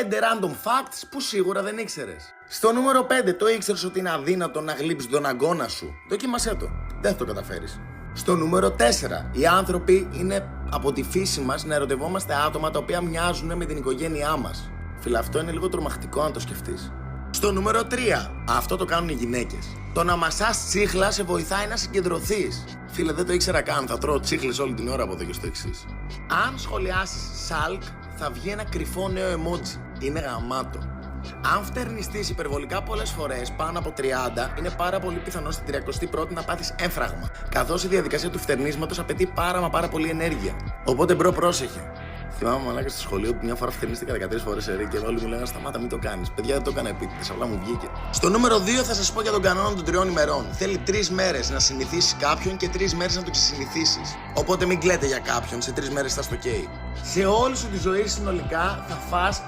random facts που σίγουρα δεν ήξερες. Στο νούμερο 5, το ήξερες ότι είναι αδύνατο να γλύψεις τον αγκώνα σου? Δοκίμασέ το. Δεν θα το καταφέρεις. Στο νούμερο 4, οι άνθρωποι είναι από τη φύση μας να ερωτευόμαστε άτομα τα οποία μοιάζουν με την οικογένειά μας. Φίλε, αυτό είναι λίγο τρομακτικό αν το σκεφτείς. Στο νούμερο 3, αυτό το κάνουν οι γυναίκες. Το να μασάς τσίχλα σε βοηθάει να συγκεντρωθείς. Φίλε, δεν το ήξερα καν. Θα τρώω τσίχλες όλη την ώρα από εδώ και στο εξής. Αν σχολιάσεις σάλκ, θα βγει ένα κρυφό νέο emoji. Είναι γαμάτο. Αν φτερνιστείς υπερβολικά πολλές φορές, πάνω από 30, είναι πάρα πολύ πιθανό στην 31η να πάθεις έμφραγμα. Καθώς η διαδικασία του φτερνίσματος απαιτεί πάρα πολύ ενέργεια. Οπότε μπρο, πρόσεχε. Θυμάμαι μαλάκα στο σχολείο που μια φορά φτερνίστηκα 13 φορές σε και όλοι μου λέγανε σταμάτα, μην το κάνεις. Παιδιά, δεν το έκανα επίτηδες, απλά μου βγήκε. Στο νούμερο 2 θα σας πω για τον κανόνα των 3 ημερών. Θέλει 3 μέρες να συνηθίσεις κάποιον και 3 μέρες να το ξεσυνηθίσεις. Οπότε μην κλαίτε για κάποιον, σε 3 μέρες θα στο καίει. Σε όλη σου τη ζωή συνολικά θα φας